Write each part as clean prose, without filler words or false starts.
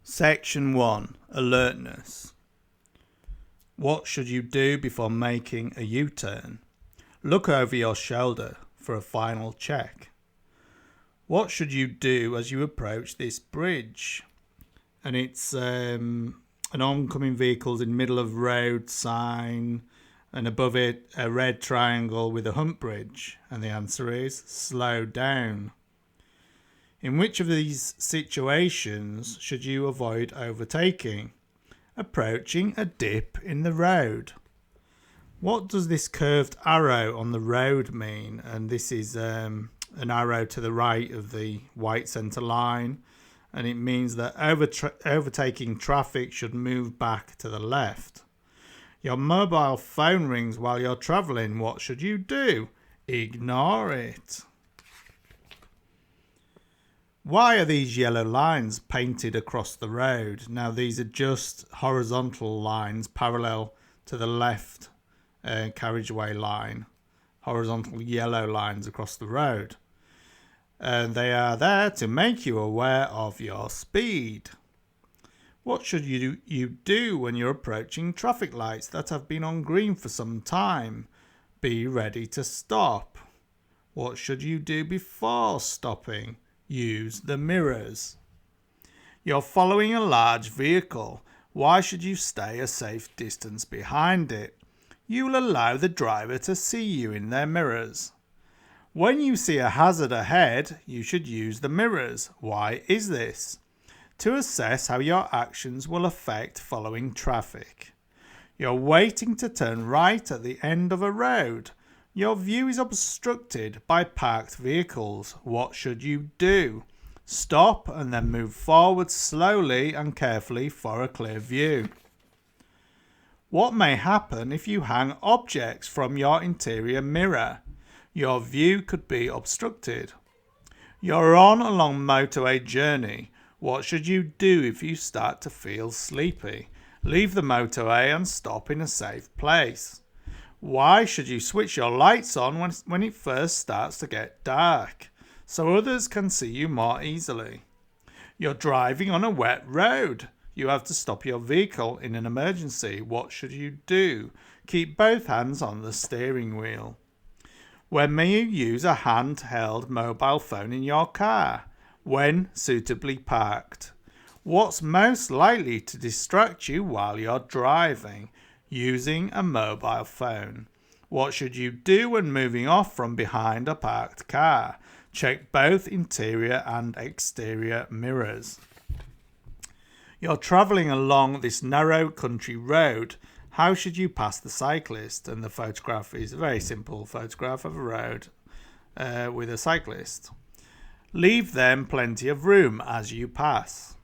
Section 1. Alertness. What should you do before making a U-turn? Look over your shoulder for a final check. What should you do as you approach this bridge? And it's an oncoming vehicle's in middle of road sign, and above it a red triangle with a hump bridge. And the answer is slow down. In which of these situations should you avoid overtaking? Approaching a dip in the road. What does this curved arrow on the road mean? And this is an arrow to the right of the white centre line, and it means that overtaking traffic should move back to the left. Your mobile phone rings while you're travelling. What should you do? Ignore it. Why are these yellow lines painted across the road? Now, these are just horizontal lines parallel to the left carriageway line. Horizontal yellow lines across the road. And they are there to make you aware of your speed. What should you do when you're approaching traffic lights that have been on green for some time? Be ready to stop. What should you do before stopping? Use the mirrors. You're following a large vehicle. Why should you stay a safe distance behind it? You'll allow the driver to see you in their mirrors. When you see a hazard ahead, you should use the mirrors. Why is this? To assess how your actions will affect following traffic. You're waiting to turn right at the end of a road. Your view is obstructed by parked vehicles. What should you do? Stop and then move forward slowly and carefully for a clear view. What may happen if you hang objects from your interior mirror? Your view could be obstructed. You're on a long motorway journey. What should you do if you start to feel sleepy? Leave the motorway and stop in a safe place. Why should you switch your lights on when it first starts to get dark? So others can see you more easily. You're driving on a wet road. You have to stop your vehicle in an emergency. What should you do? Keep both hands on the steering wheel. When may you use a handheld mobile phone in your car? When suitably parked. What's most likely to distract you while you're driving? Using a mobile phone. What should you do when moving off from behind a parked car? Check both interior and exterior mirrors. You're travelling along this narrow country road. How should you pass the cyclist? And the photograph is a very simple photograph of a road with a cyclist. Leave them plenty of room as you pass.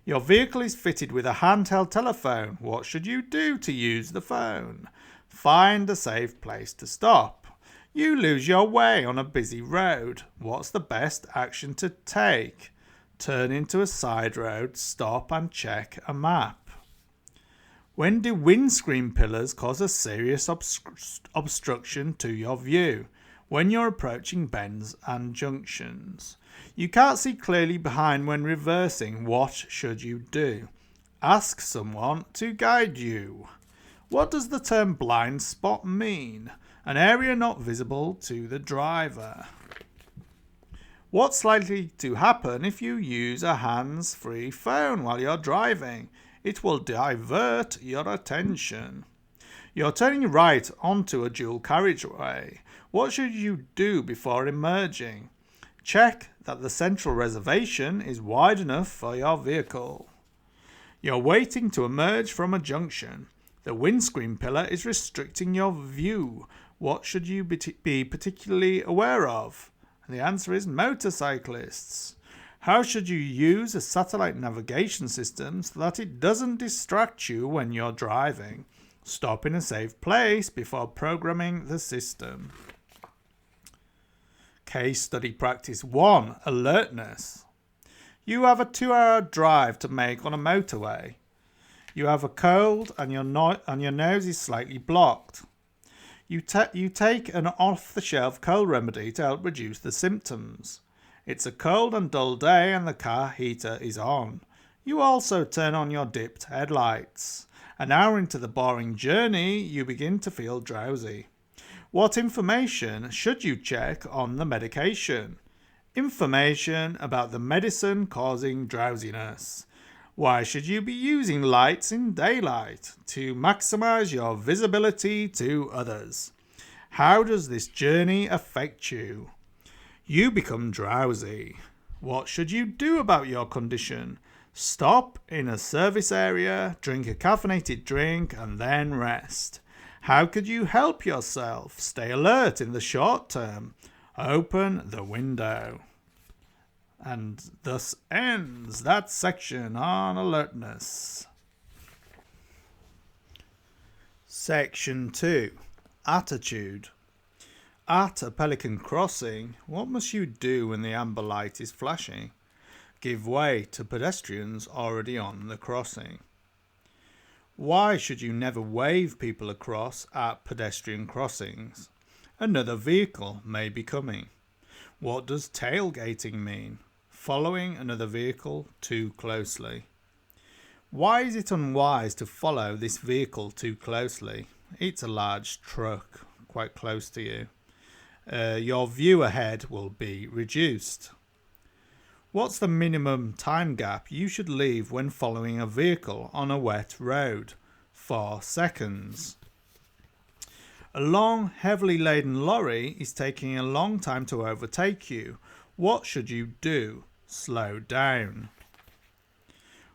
Your vehicle is fitted with a handheld telephone. What should you do to use the phone? Find a safe place to stop. You lose your way on a busy road. What's the best action to take? Turn into a side road, stop and check a map. When do windscreen pillars cause a serious obstruction to your view? When you're approaching bends and junctions. You can't see clearly behind when reversing. What should you do? Ask someone to guide you. What does the term blind spot mean? An area not visible to the driver. What's likely to happen if you use a hands-free phone while you're driving? It will divert your attention. You're turning right onto a dual carriageway. What should you do before emerging? Check that the central reservation is wide enough for your vehicle. You're waiting to emerge from a junction. The windscreen pillar is restricting your view. What should you be particularly aware of? And the answer is motorcyclists. How should you use a satellite navigation system so that it doesn't distract you when you're driving? Stop in a safe place before programming the system. Case study practice 1. Alertness. You have a 2-hour drive to make on a motorway. You have a cold and your nose is slightly blocked. You take an off-the-shelf cold remedy to help reduce the symptoms. It's a cold and dull day and the car heater is on. You also turn on your dipped headlights. An hour into the boring journey, you begin to feel drowsy. What information should you check on the medication? Information about the medicine causing drowsiness. Why should you be using lights in daylight? To maximize your visibility to others. How does this journey affect you? You become drowsy. What should you do about your condition? Stop in a service area, drink a caffeinated drink, and then rest. How could you help yourself stay alert in the short term? Open the window. And thus ends that section on alertness. Section 2. Attitude. At a pelican crossing, what must you do when the amber light is flashing? Give way to pedestrians already on the crossing. Why should you never wave people across at pedestrian crossings? Another vehicle may be coming. What does tailgating mean? Following another vehicle too closely. Why is it unwise to follow this vehicle too closely? It's a large truck quite close to you. Your view ahead will be reduced. What's the minimum time gap you should leave when following a vehicle on a wet road? 4 seconds. A long, heavily laden lorry is taking a long time to overtake you. What should you do? Slow down.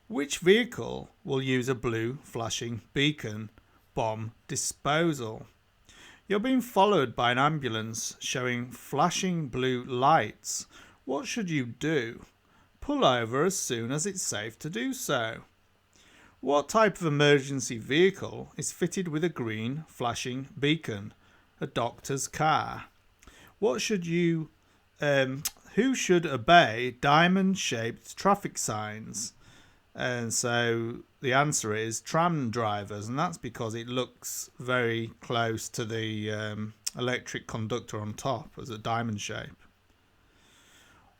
Which vehicle will use a blue flashing beacon? Bomb disposal. You're being followed by an ambulance showing flashing blue lights. What should you do? Pull over as soon as it's safe to do so. What type of emergency vehicle is fitted with a green flashing beacon? A doctor's car. Who should obey diamond-shaped traffic signs? And so the answer is tram drivers, and that's because it looks very close to the electric conductor on top as a diamond shape.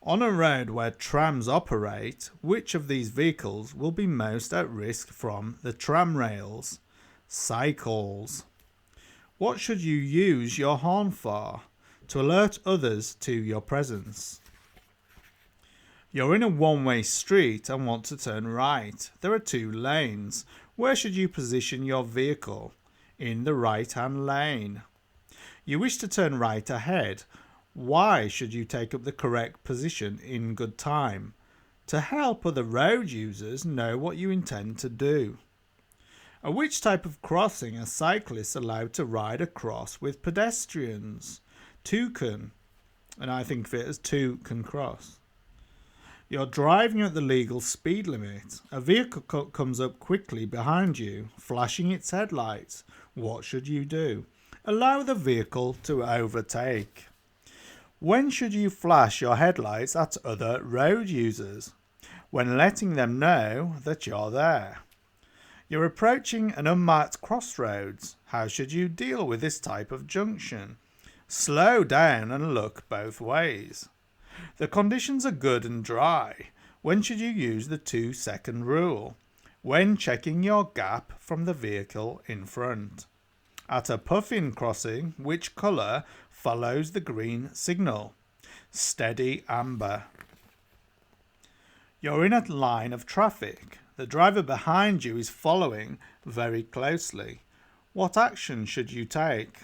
On a road where trams operate, which of these vehicles will be most at risk from the tram rails? Cycles. What should you use your horn for? To alert others to your presence. You're in a one-way street and want to turn right. There are 2 lanes. Where should you position your vehicle? In the right-hand lane. You wish to turn right ahead. Why should you take up the correct position in good time? To help other road users know what you intend to do. At which type of crossing are cyclists allowed to ride across with pedestrians? 2 can, and I think of it as 2 can cross. You're driving at the legal speed limit. A vehicle comes up quickly behind you, flashing its headlights. What should you do? Allow the vehicle to overtake. When should you flash your headlights at other road users? When letting them know that you're there. You're approaching an unmarked crossroads. How should you deal with this type of junction? Slow down and look both ways. The conditions are good and dry. When should you use the 2-second rule? When checking your gap from the vehicle in front. At a puffin crossing, which colour follows the green signal? Steady amber. You're in a line of traffic. The driver behind you is following very closely. What action should you take?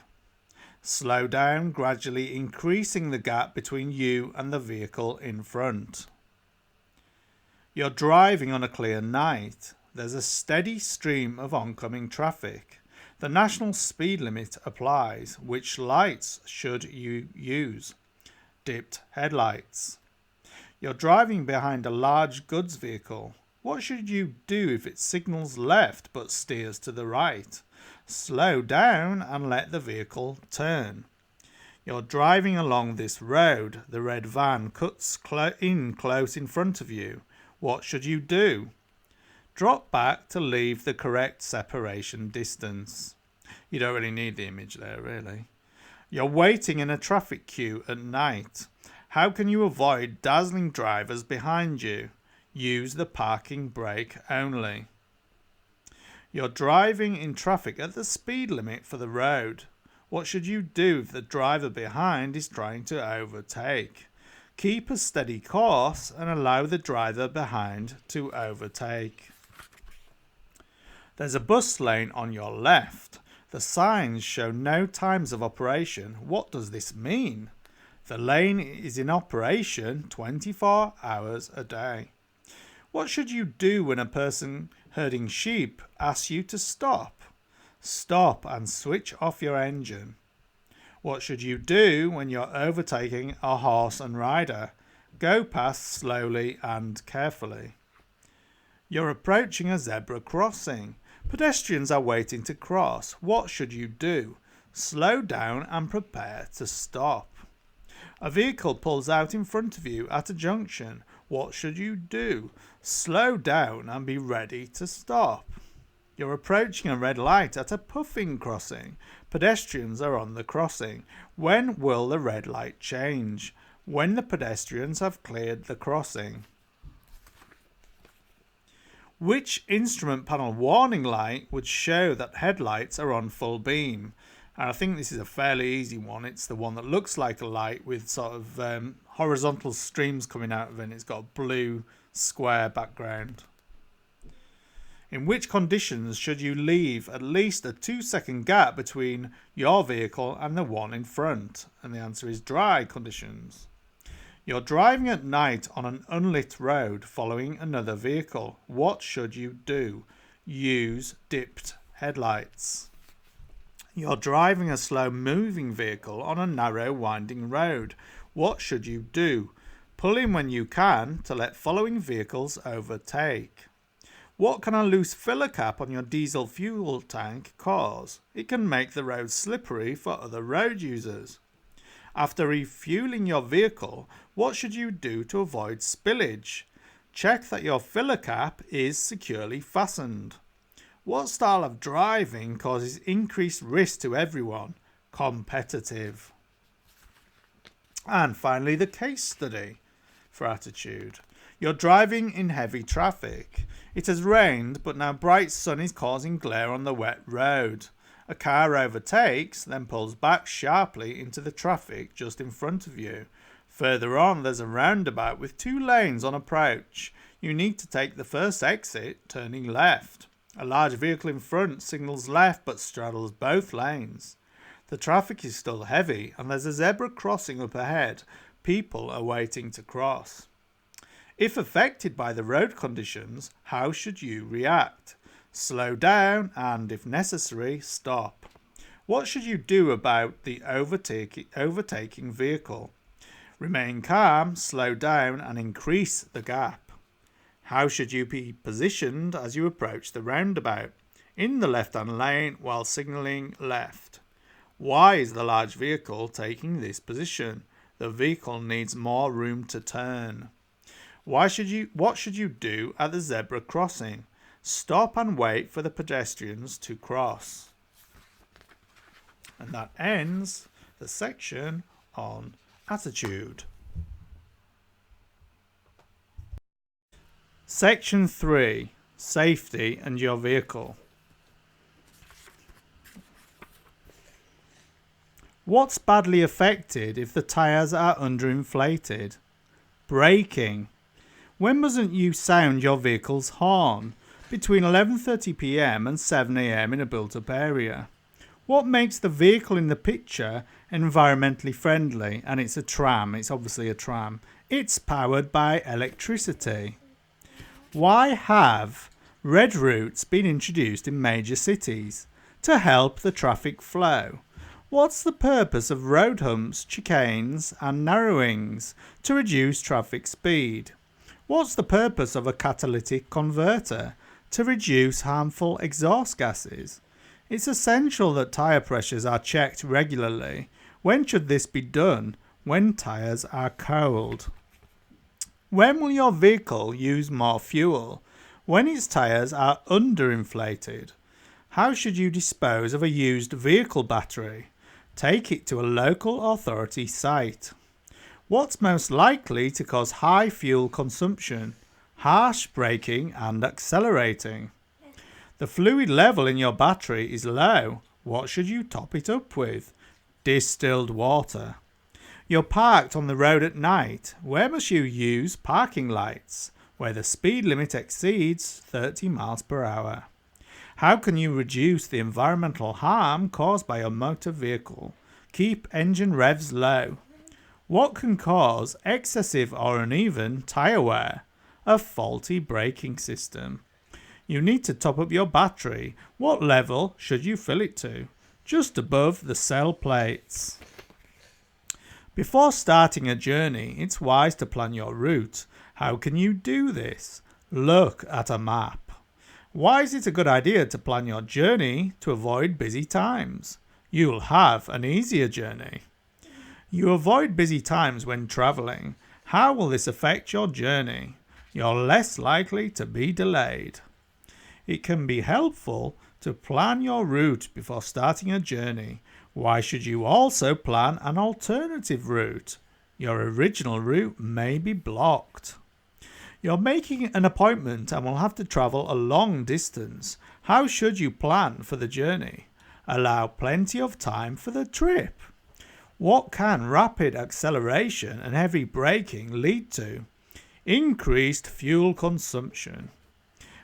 Slow down, gradually increasing the gap between you and the vehicle in front. You're driving on a clear night. There's a steady stream of oncoming traffic. The national speed limit applies. Which lights should you use? Dipped headlights. You're driving behind a large goods vehicle. What should you do if it signals left but steers to the right? Slow down and let the vehicle turn. You're driving along this road. The red van cuts in close in front of you. What should you do? Drop back to leave the correct separation distance. You don't really need the image there, really. You're waiting in a traffic queue at night. How can you avoid dazzling drivers behind you? Use the parking brake only. You're driving in traffic at the speed limit for the road. What should you do if the driver behind is trying to overtake? Keep a steady course and allow the driver behind to overtake. There's a bus lane on your left. The signs show no times of operation. What does this mean? The lane is in operation 24 hours a day. What should you do when a person herding sheep asks you to stop? Stop and switch off your engine. What should you do when you're overtaking a horse and rider? Go past slowly and carefully. You're approaching a zebra crossing. Pedestrians are waiting to cross. What should you do? Slow down and prepare to stop. A vehicle pulls out in front of you at a junction. What should you do? Slow down and be ready to stop. You're approaching a red light at a puffing crossing. Pedestrians are on the crossing. When will the red light change? When the pedestrians have cleared the crossing. Which instrument panel warning light would show that headlights are on full beam? And I think this is a fairly easy one. It's the one that looks like a light with sort of horizontal streams coming out of it. And it's got a blue square background. In which conditions should you leave at least a 2-second gap between your vehicle and the one in front? And the answer is dry conditions. You're driving at night on an unlit road following another vehicle. What should you do? Use dipped headlights. You're driving a slow-moving vehicle on a narrow, winding road. What should you do? Pull in when you can to let following vehicles overtake. What can a loose filler cap on your diesel fuel tank cause? It can make the road slippery for other road users. After refueling your vehicle, what should you do to avoid spillage? Check that your filler cap is securely fastened. What style of driving causes increased risk to everyone? Competitive. And finally, the case study for attitude. You're driving in heavy traffic. It has rained, but now bright sun is causing glare on the wet road. A car overtakes, then pulls back sharply into the traffic just in front of you. Further on, there's a roundabout with 2 lanes on approach. You need to take the first exit, turning left. A large vehicle in front signals left but straddles both lanes. The traffic is still heavy and there's a zebra crossing up ahead. People are waiting to cross. If affected by the road conditions, how should you react? Slow down and, if necessary, stop. What should you do about the overtaking vehicle? Remain calm, slow down and increase the gap. How should you be positioned as you approach the roundabout? In the left-hand lane while signalling left. Why is the large vehicle taking this position? The vehicle needs more room to turn. What should you do at the zebra crossing? Stop and wait for the pedestrians to cross. And that ends the section on attitude. Section 3. Safety and your vehicle. What's badly affected if the tyres are underinflated? Braking. When mustn't you sound your vehicle's horn? Between 11:30 p.m. and 7 a.m. in a built-up area. What makes the vehicle in the picture environmentally friendly? And it's a tram. It's obviously a tram. It's powered by electricity. Why have red routes been introduced in major cities? To help the traffic flow. What's the purpose of road humps, chicanes and narrowings? To reduce traffic speed. What's the purpose of a catalytic converter? To reduce harmful exhaust gases. It's essential that tyre pressures are checked regularly. When should this be done? When tyres are cold. When will your vehicle use more fuel? When its tyres are underinflated. How should you dispose of a used vehicle battery? Take it to a local authority site. What's most likely to cause high fuel consumption? harsh braking and accelerating. The fluid level in your battery is low. What should you top it up with? Distilled water. You're parked on the road at night. Where must you use parking lights? Where the speed limit exceeds 30 miles per hour. How can you reduce the environmental harm caused by your motor vehicle? Keep engine revs low. What can cause excessive or uneven tyre wear? A faulty braking system. You need to top up your battery. What level should you fill it to? Just above the cell plates. Before starting a journey, it's wise to plan your route. How can you do this? Look at a map. Why is it a good idea to plan your journey to avoid busy times? You'll have an easier journey. You avoid busy times when travelling. How will this affect your journey? You're less likely to be delayed. It can be helpful to plan your route before starting a journey. Why should you also plan an alternative route? Your original route may be blocked. You're making an appointment and will have to travel a long distance. How should you plan for the journey? Allow plenty of time for the trip. What can rapid acceleration and heavy braking lead to? Increased fuel consumption.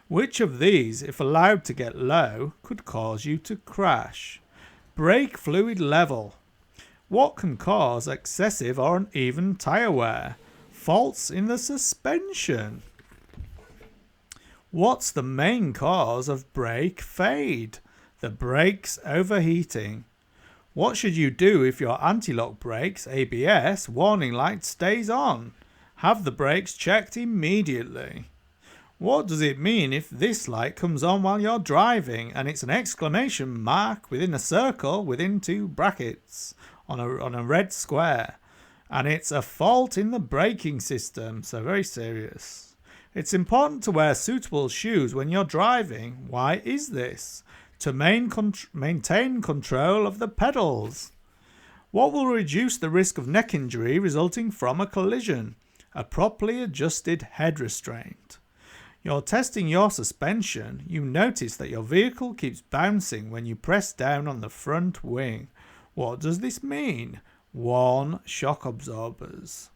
Which of these, if allowed to get low, could cause you to crash? Brake fluid level. What can cause excessive or uneven tyre wear? Faults in the suspension. What's the main cause of brake fade? The brakes overheating. What should you do if your anti-lock brakes ABS warning light stays on? Have the brakes checked immediately. What does it mean if this light comes on while you're driving and it's an exclamation mark within a circle within 2 brackets on a red square, and it's a fault in the braking system? So very serious. It's important to wear suitable shoes when you're driving. Why is this? To maintain control of the pedals. What will reduce the risk of neck injury resulting from a collision? A properly adjusted head restraint. You're testing your suspension. You notice that your vehicle keeps bouncing when you press down on the front wing. What does this mean? Worn shock absorbers.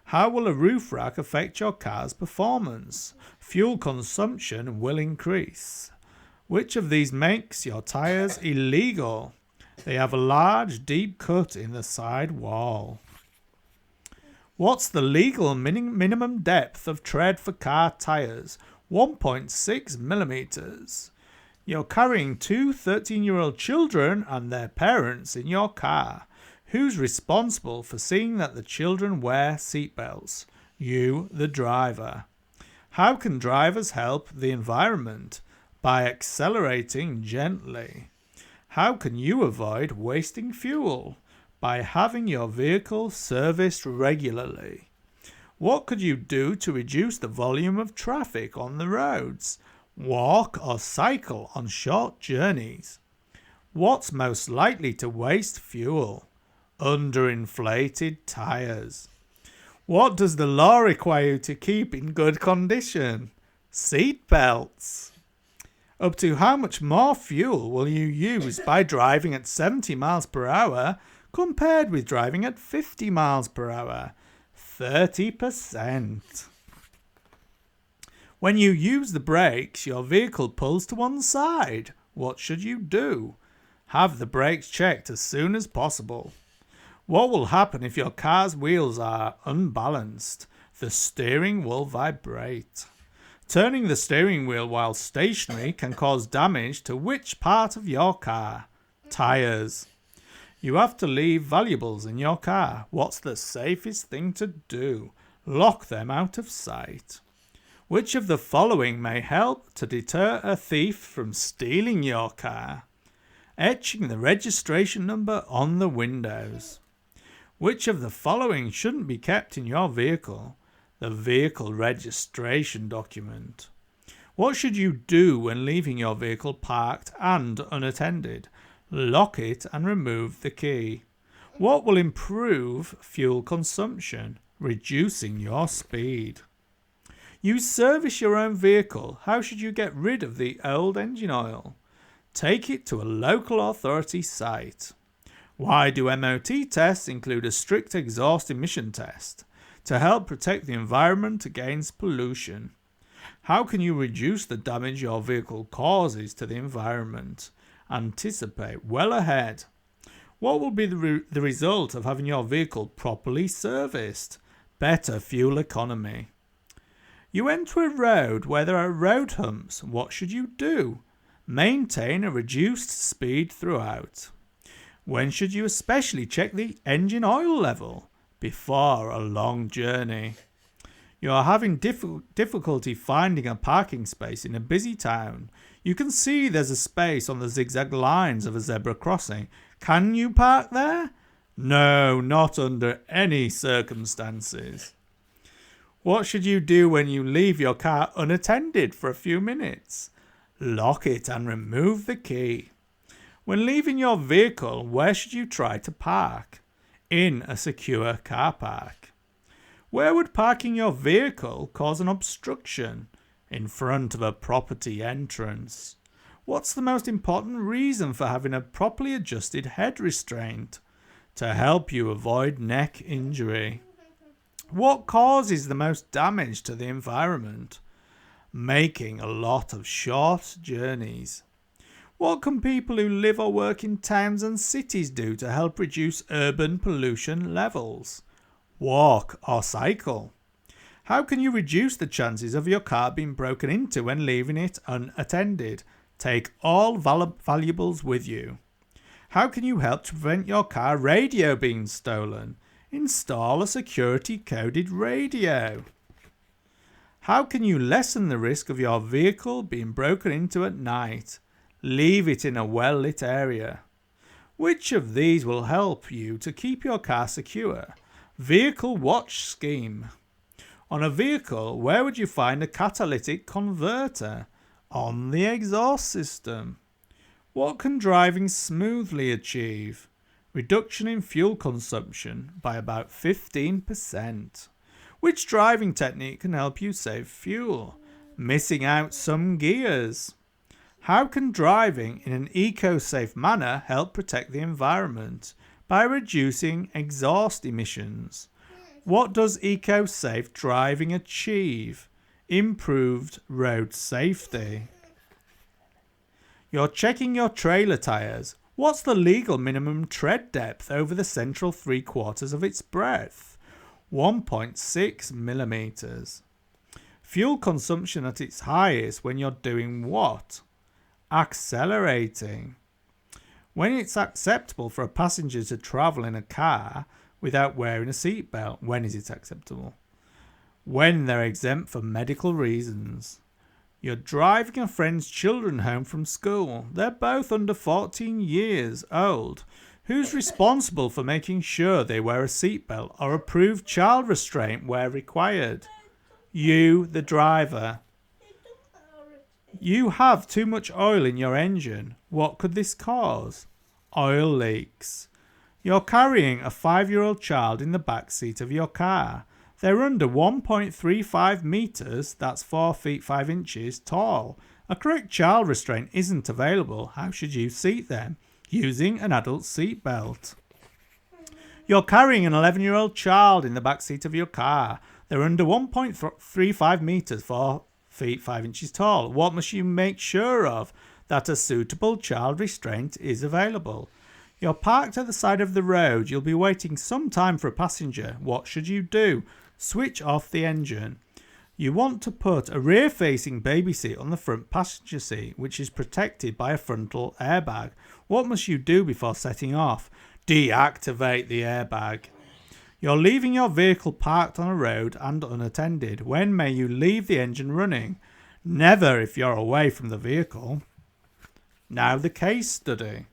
How will a roof rack affect your car's performance? Fuel consumption will increase. Which of these makes your tyres illegal? They have a large, deep cut in the side wall. What's the legal minimum depth of tread for car tyres? 1.6 millimeters. You're carrying 2 13-year-old children and their parents in your car. Who's responsible for seeing that the children wear seatbelts? You, the driver. How can drivers help the environment? By accelerating gently. How can you avoid wasting fuel? By having your vehicle serviced regularly. What could you do to reduce the volume of traffic on the roads? Walk or cycle on short journeys. What's most likely to waste fuel? Underinflated tyres. What does the law require you to keep in good condition? Seat belts. Up to how much more fuel will you use by driving at 70 miles per hour compared with driving at 50 miles per hour? 30%. When you use the brakes, your vehicle pulls to one side. What should you do? Have the brakes checked as soon as possible. What will happen if your car's wheels are unbalanced? The steering will vibrate. Turning the steering wheel while stationary can cause damage to which part of your car? Tyres. You have to leave valuables in your car. What's the safest thing to do? Lock them out of sight. Which of the following may help to deter a thief from stealing your car? Etching the registration number on the windows. Which of the following shouldn't be kept in your vehicle? The vehicle registration document. What should you do when leaving your vehicle parked and unattended? Lock it and remove the key. What will improve fuel consumption? Reducing your speed. You service your own vehicle. How should you get rid of the old engine oil? Take it to a local authority site. Why do MOT tests include a strict exhaust emission test? To help protect the environment against pollution. How can you reduce the damage your vehicle causes to the environment? Anticipate well ahead. What will be the result of having your vehicle properly serviced? Better fuel economy. You enter a road where there are road humps. What should you do? Maintain a reduced speed throughout. When should you especially check the engine oil level? Before a long journey. You are having difficulty finding a parking space in a busy town. You can see there's a space on the zigzag lines of a zebra crossing. Can you park there? No, not under any circumstances. What should you do when you leave your car unattended for a few minutes? Lock it and remove the key. When leaving your vehicle, where should you try to park? In a secure car park. Where would parking your vehicle cause an obstruction? In front of a property entrance. What's the most important reason for having a properly adjusted head restraint? To help you avoid neck injury. What causes the most damage to the environment? Making a lot of short journeys. What can people who live or work in towns and cities do to help reduce urban pollution levels? Walk or cycle. How can you reduce the chances of your car being broken into when leaving it unattended? Take all valuables with you. How can you help to prevent your car radio being stolen? Install a security coded radio. How can you lessen the risk of your vehicle being broken into at night? Leave it in a well-lit area. Which of these will help you to keep your car secure? Vehicle watch scheme. On a vehicle, where would you find a catalytic converter? On the exhaust system. What can driving smoothly achieve? Reduction in fuel consumption by about 15%. Which driving technique can help you save fuel? Missing out some gears. How can driving in an eco-safe manner help protect the environment? By reducing exhaust emissions. What does eco-safe driving achieve? Improved road safety. You're checking your trailer tyres. What's the legal minimum tread depth over the central 3/4 of its breadth? 1.6 millimeters. Fuel consumption at its highest when you're doing what? Accelerating. When it's acceptable for a passenger to travel in a car without wearing a seatbelt. When is it acceptable? When they're exempt for medical reasons. You're driving a friend's children home from school. They're both under 14 years old. Who's responsible for making sure they wear a seatbelt or approved child restraint where required? You, the driver. You have too much oil in your engine. What could this cause? Oil leaks. You're carrying a 5-year-old child in the back seat of your car. They're under 1.35 meters, that's 4 feet 5 inches, tall. A correct child restraint isn't available. How should you seat them? Using an adult seat belt. You're carrying an 11-year-old child in the back seat of your car. They're under 1.35 meters, 4 feet 5 inches tall. What must you make sure of? That a suitable child restraint is available. You're parked at the side of the road. You'll be waiting some time for a passenger. What should you do? Switch off the engine. You want to put a rear-facing baby seat on the front passenger seat, which is protected by a frontal airbag. What must you do before setting off? Deactivate the airbag. You're leaving your vehicle parked on a road and unattended. When may you leave the engine running? Never if you're away from the vehicle. Now the case study.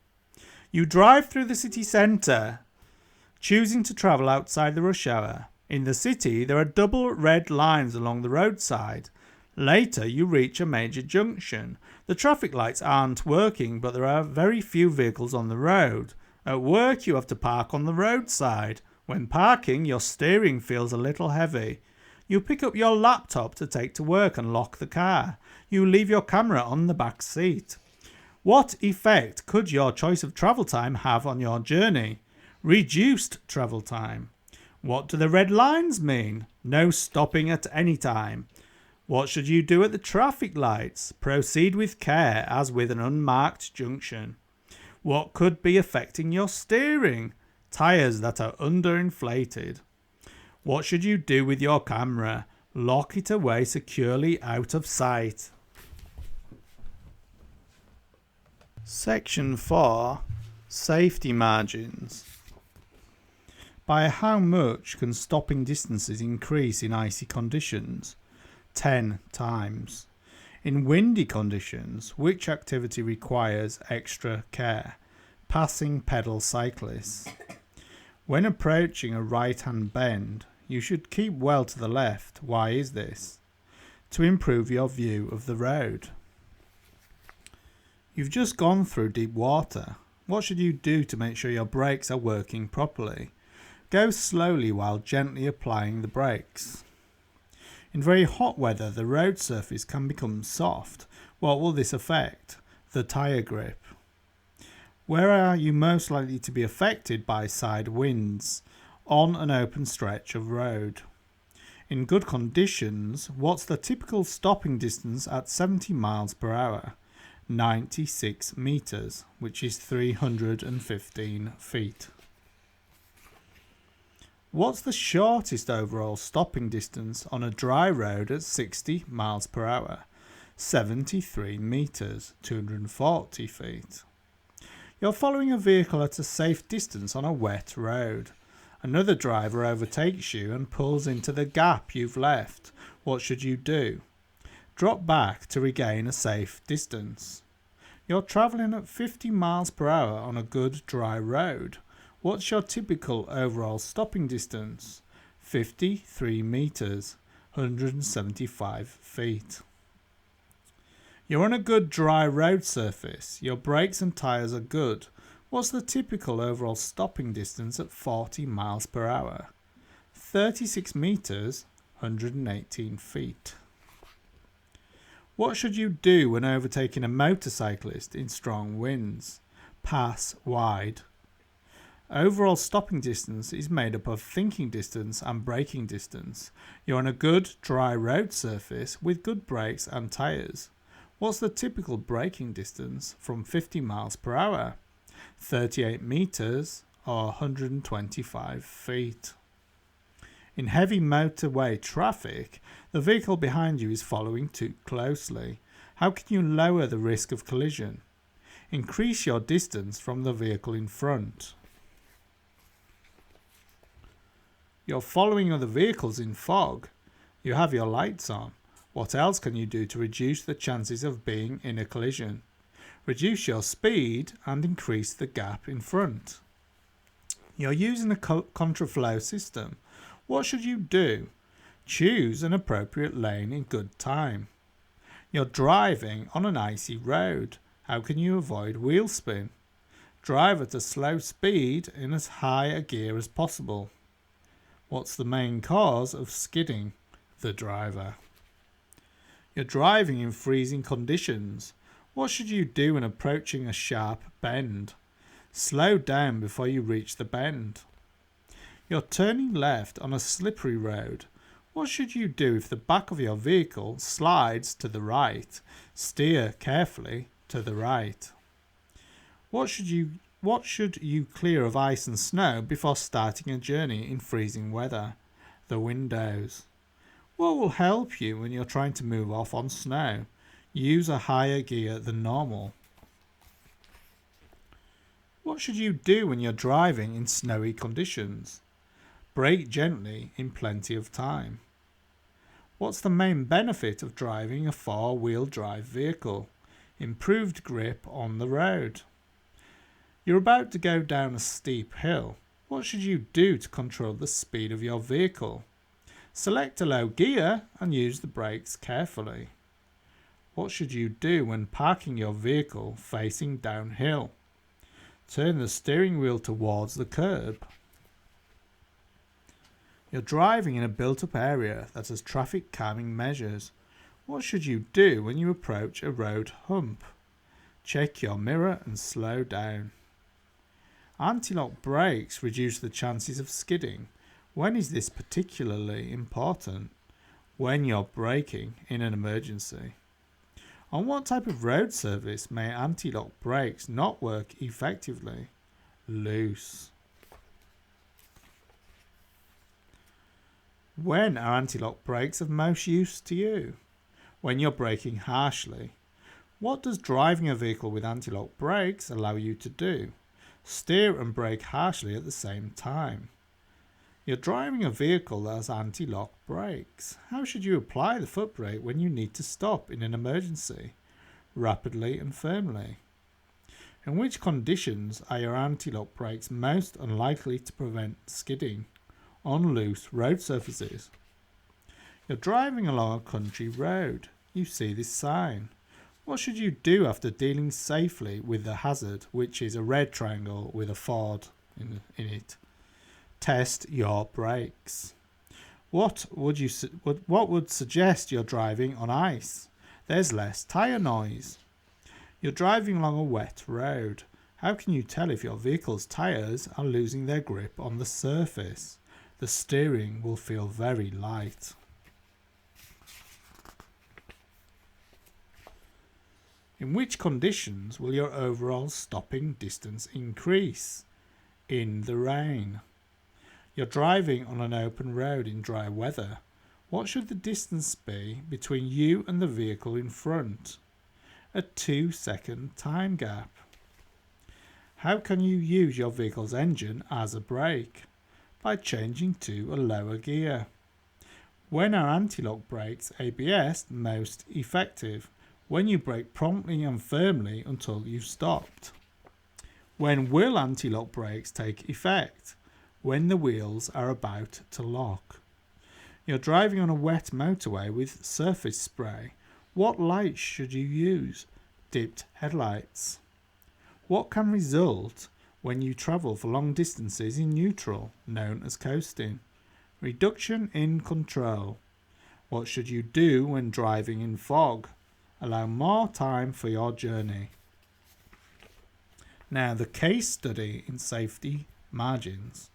You drive through the city centre, choosing to travel outside the rush hour. In the city, there are double red lines along the roadside. Later, you reach a major junction. The traffic lights aren't working, but there are very few vehicles on the road. At work, you have to park on the roadside. When parking, your steering feels a little heavy. You pick up your laptop to take to work and lock the car. You leave your camera on the back seat. What effect could your choice of travel time have on your journey? Reduced travel time. What do the red lines mean? No stopping at any time. What should you do at the traffic lights? Proceed with care as with an unmarked junction. What could be affecting your steering? Tyres that are underinflated. What should you do with your camera? Lock it away securely out of sight. Section 4. Safety margins. By how much can stopping distances increase in icy conditions? 10 times. In windy conditions, which activity requires extra care? Passing pedal cyclists. When approaching a right-hand bend, you should keep well to the left. Why is this? To improve your view of the road. You've just gone through deep water. What should you do to make sure your brakes are working properly? Go slowly while gently applying the brakes. In very hot weather, the road surface can become soft. What will this affect? The tyre grip. Where are you most likely to be affected by side winds? On an open stretch of road. In good conditions, what's the typical stopping distance at 70 miles per hour? 96 meters, which is 315 feet. What's the shortest overall stopping distance on a dry road at 60 miles per hour? 73 meters, 240 feet. You're following a vehicle at a safe distance on a wet road. Another driver overtakes you and pulls into the gap you've left. What should you do? Drop back to regain a safe distance. You're travelling at 50 miles per hour on a good dry road. What's your typical overall stopping distance? 53 meters, 175 feet. You're on a good dry road surface. Your brakes and tyres are good. What's the typical overall stopping distance at 40 miles per hour? 36 meters, 118 feet. What should you do when overtaking a motorcyclist in strong winds? Pass wide. Overall stopping distance is made up of thinking distance and braking distance. You're on a good dry road surface with good brakes and tyres. What's the typical braking distance from 50 miles per hour? 38 meters or 125 feet. In heavy motorway traffic, the vehicle behind you is following too closely. How can you lower the risk of collision? Increase your distance from the vehicle in front. You're following other vehicles in fog. You have your lights on. What else can you do to reduce the chances of being in a collision? Reduce your speed and increase the gap in front. You're using a contraflow system. What should you do? Choose an appropriate lane in good time. You're driving on an icy road. How can you avoid wheel spin? Drive at a slow speed in as high a gear as possible. What's the main cause of skidding? The driver. You're driving in freezing conditions. What should you do when approaching a sharp bend? Slow down before you reach the bend. You're turning left on a slippery road. What should you do if the back of your vehicle slides to the right? Steer carefully to the right. What should you clear of ice and snow before starting a journey in freezing weather? The windows. What will help you when you're trying to move off on snow? Use a higher gear than normal. What should you do when you're driving in snowy conditions? Brake gently in plenty of time. What's the main benefit of driving a four-wheel drive vehicle? Improved grip on the road. You're about to go down a steep hill. What should you do to control the speed of your vehicle? Select a low gear and use the brakes carefully. What should you do when parking your vehicle facing downhill? Turn the steering wheel towards the curb. You're driving in a built-up area that has traffic calming measures. What should you do when you approach a road hump? Check your mirror and slow down. Anti-lock brakes reduce the chances of skidding. When is this particularly important? When you're braking in an emergency. On what type of road surface may anti-lock brakes not work effectively? Loose. When are anti-lock brakes of most use to you? When you're braking harshly. What does driving a vehicle with anti-lock brakes allow you to do? Steer and brake harshly at the same time. You're driving a vehicle that has anti-lock brakes. How should you apply the foot brake when you need to stop in an emergency? Rapidly and firmly. In which conditions are your anti-lock brakes most unlikely to prevent skidding? On loose road surfaces. You're driving along a country road. You see this sign. What should you do after dealing safely with the hazard, which is a red triangle with a Ford in it? Test your brakes. What would suggest you're driving on ice? There's less tyre noise. You're driving along a wet road. How can you tell if your vehicle's tyres are losing their grip on the surface? The steering will feel very light. In which conditions will your overall stopping distance increase? In the rain. You're driving on an open road in dry weather. What should the distance be between you and the vehicle in front? A 2-second time gap. How can you use your vehicle's engine as a brake? By changing to a lower gear. When are anti-lock brakes ABS most effective? When you brake promptly and firmly until you've stopped. When will anti-lock brakes take effect? When the wheels are about to lock. You're driving on a wet motorway with surface spray. What lights should you use? Dipped headlights. What can result when you travel for long distances in neutral, known as coasting? Reduction in control. What should you do when driving in fog? Allow more time for your journey. Now, the case study in safety margins.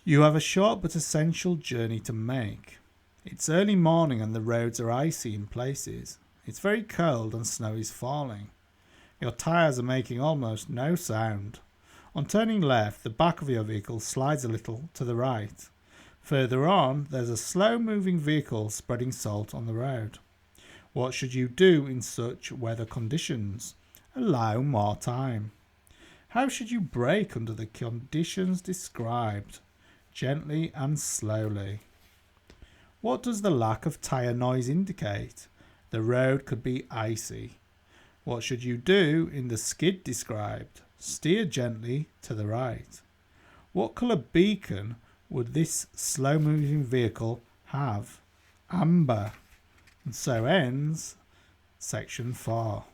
You have a short but essential journey to make. It's early morning and the roads are icy in places. It's very cold and snow is falling. Your tyres are making almost no sound. On turning left, the back of your vehicle slides a little to the right. Further on, there's a slow-moving vehicle spreading salt on the road. What should you do in such weather conditions? Allow more time. How should you brake under the conditions described? Gently and slowly. What does the lack of tyre noise indicate? The road could be icy. What should you do in the skid described? Steer gently to the right. What colour beacon would this slow-moving vehicle have? Amber. And so ends section 4.